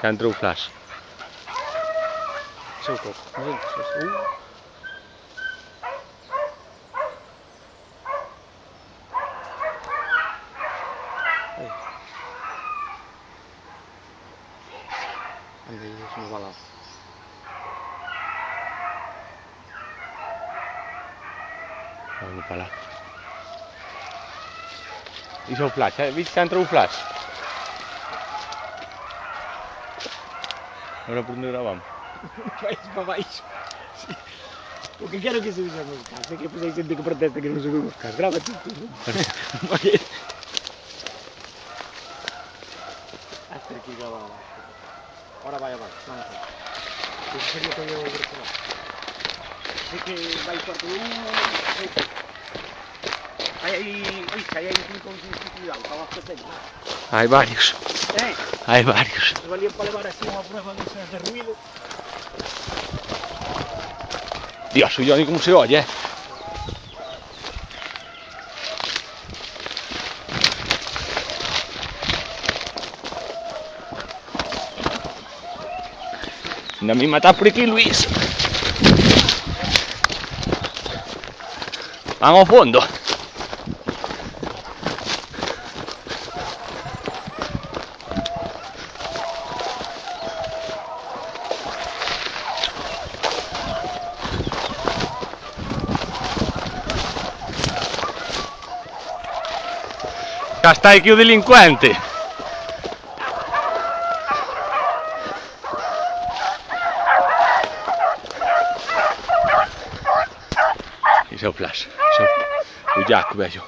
Se entrou o flash. Seu coco. Andei no balão. Vamos para lá. Isso é o flash, viste se entrou o flash? Agora por onde gravamos? Vais para baixo. O que quero que se use os carros. É que depois aí gente que protesta que não subiu os carros. Grava tudo. Hasta aqui gravava. Ora vai abaixo. Não, não. Eu seria para eu ver por lá. Sei que vai quarto aí 5 cuidado, estava a fazer. Hay varios. Hay varios. Valía para levar así unha prueba de esas de ruido. Dios, oye, cómo se oye. No me matas por aquí, Luis. Vamos a fondo. Ya está aquí o delincuente. Ese é o flash. Ese é o Jack, velho.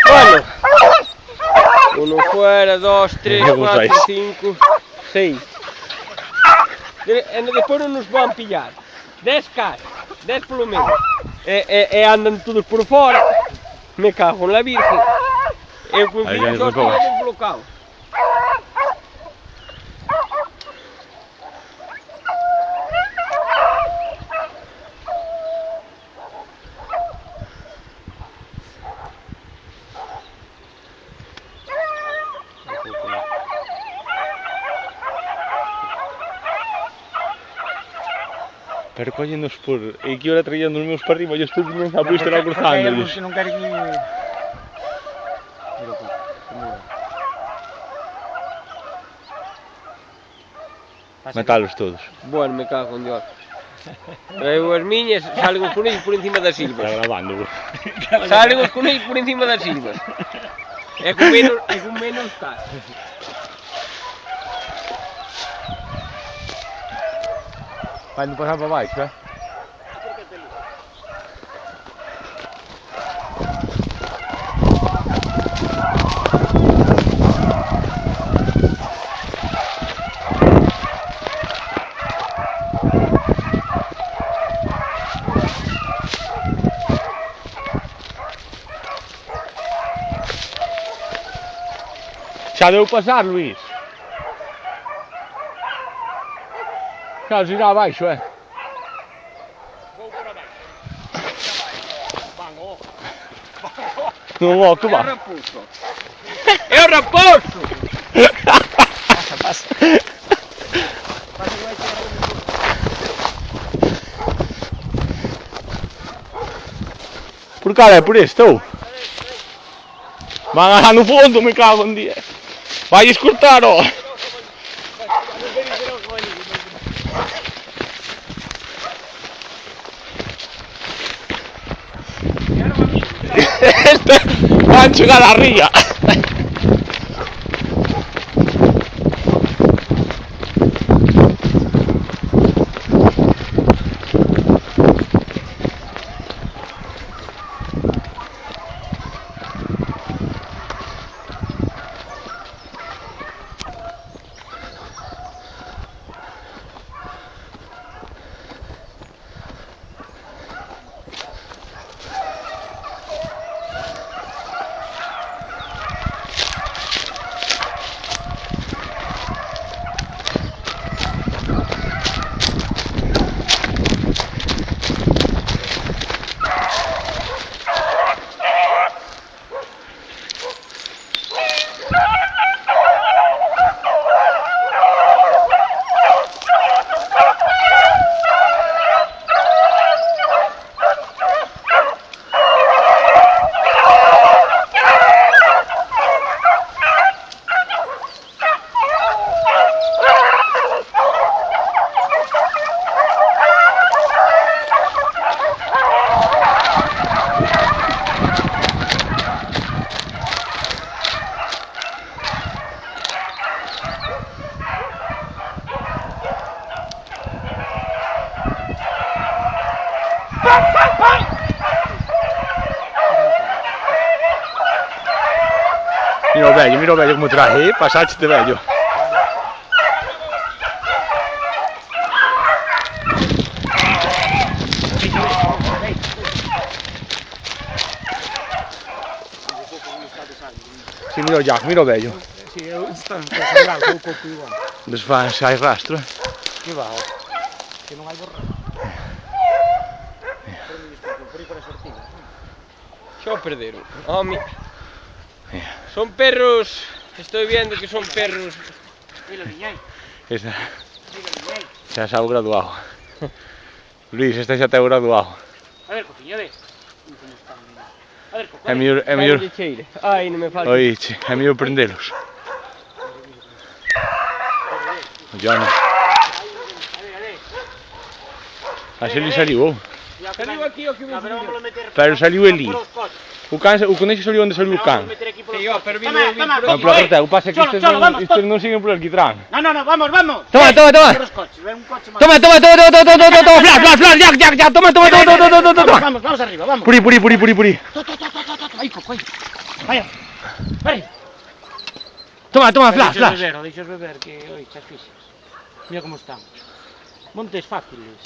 Bueno. 1 fuera, 2, 3, 4, 5, 6. Depois non nos van pillar. 10 caras, 10 polo menos. E andan todos por fora. Me cago en la virgen. Eu con 5 só estou desblocado. Pero cóllenos por... E que hora traían os meus para arriba e estou vindo a puesta lá cruzando. Porque non queren ir... Matalos todos. Bueno, me cago en Dios. Traigo as miñas, salen os conillos por encima das silvas. Está grabando. Salen os conillos por encima das silvas. É con menos cara. Vai indo passar para baixo, é? Já deu passar, Luís? Já ir abaixo, é? Vou por abaixo. Van, Não, ó, que É o vá. raposo. É o raposo! Passa, passa. Por cá é por este, ou? Vai lá no fundo, me cago em dia. Vai escutar, ó. Van a chegar arriba. mira o vello como traje, pasache de vello. Si, mira o Jack, mira o vello. Si, están desfalgados, un pouco igual. Desfaz, hai rastro, Que va, que non hai borra. Por aí para sortidas, non? Xa o perderon. Home. Son perros. Estoy viendo que son perros. Mira, viñai. Esa, Mira, viñai. xa xa o graduado. Luis, este xa te o graduado. A ver, copiña, a ver. Como están, mira. A ver, copiña. É mellor, Vai de cheire. Ai, non me falta. oiche, é mellor prendelos. Johnny. Así li saliu, Saliu aquí o que me Pero vamos a meter. pero saliu eli. Por os coches. O conexo saliu onde saliu o can. Vamos a meter aquí por os Sí, coches. pero vino Toma, el toma, por No, aquí. pero acerteu, o pasa é que Cholo, cholo, vamos, estes non siguen por alquitrán. No, vamos, vamos. Toma, toma, toma. Por os coches, ven un coche más. Toma, flash, Jack, toma. Vamos arriba, vamos. Puri. Ahí, coco, ahí. Vaya. Vale. Toma, flash. Deixos beber, que oi, chas fixas. Mira como están. Montes fáciles.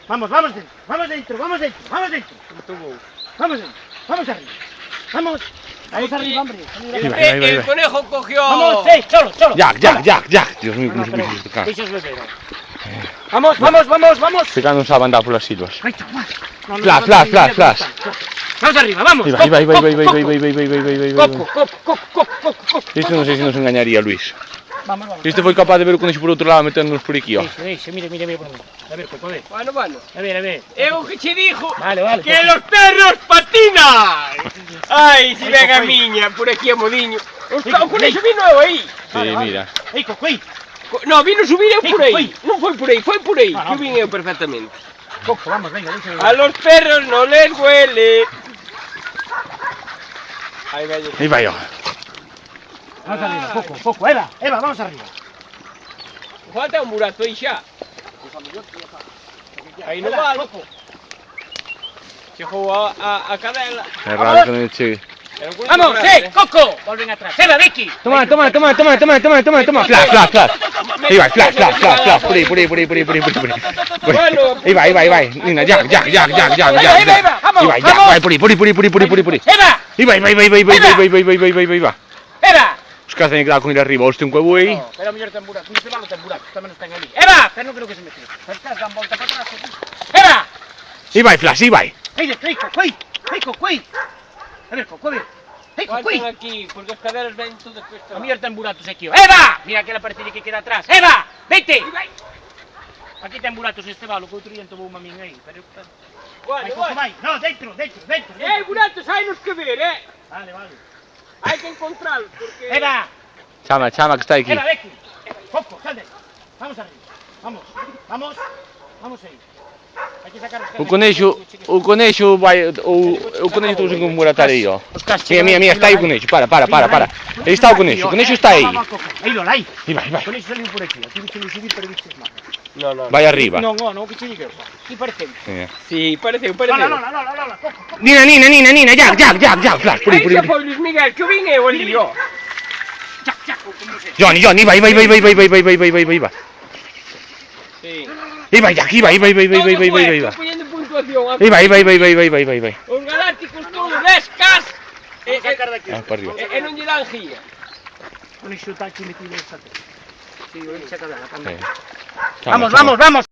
Vamos dentro. Vamos arriba. Vamos arriba, hombre. Ahí. El conejo cogió. Vamos, cholo. Jack. Dios mío, como se puso este can. Deixos beber. Vamos. Este can non sabe andar polas silvas. Vai, toma. Flash. Vamos arriba, vamos. Vai. Coco. Isto non sei se nos engañaría, Luis. Vamos. Este foi capaz de ver o conejo por outro lado meténdonos por aquí, ó. Deixa, mira por mí. A ver, Coco, a ver. Bueno. A ver. Eu que che dijo Vale. que los perros patinan. Ai, si ven a miña, por aquí a modiño. O conejo vino eu aí. Sí, mira. Ei, Coco, aí. No, vino subir eu por aí. Foi. Non foi por aí. No. Eu vin eu perfectamente. Coco, vamos, venga, deixa A los perros no les huele. Ahí vello. Aí vai, ó. Vamos arriba, Coco. Eva, vamos arriba. Falta un burato aí xa. Aí non vale. Coco. Chegou a cadela. É raro que non chegue. Era un culo Vamos, grande, Coco. Volven atrás. Eva, Vicky. Toma. Flash. Aí vai, flash. Por aí. Bueno, Aí vai. Nina, Jack. Vamos, Aí vai, Jack, vai por aí. Eva. Aí vai. Eva. Os caras teñen que dar con ir arriba, hostia, un cuevo aí. No, pero a mellor ten burato. Este valo ten burato, tamén están ali. Eva, pero non creo que se mete. As caras dan volta para atrás. Eva. Aí vai, Flash, aí vai. Ei, Coco, aí. A ver, Coco, a ver. Ei, Coco, faltan aí. aquí, porque as cadelas ven todas A cuesta. mellor ten buratos aquí. Eva. Mira aquela partida que queda atrás. Eva, vete. Aquí ten buratos este valo, que outro día tomou unha min aí. Pero... Vai, Coco, vai. No, dentro. Buratos hai nos que ver, Vale. Hai que encontrarlos, porque... Eva. Chama, que está aquí. Eva, Becky. Coco, sal de aí. Vamos arriba. Vamos aí. Hai que sacar os caras. O conexo vai, o conexo touxe con muratar aí, ó. Mira, está aí o conexo, para. Aí está o conexo está aí. Aí, Lola, aí. Aí vai. Con iso saliu por aquí. Aquí bicho subir, pero bicho más. No. Vai arriba. Non, que che diga. Aquí parece. Sí, pareceu. Lola, Coco. Nina, Jack, Flash, por Aí xa aí. foi Luis Miguel, que o vin eu ali, ó. Como se. Johnny, vai. Sí. Aí vai, Jack, aí vai. Estou poñendo puntuación. Aí vai. Os galácticos todos descas. Vamos a sacar daqui. Para arriba. E non lle dan gía. Con iso está aquí metido esta. Sí, voy a sacar. Chama. Vamos.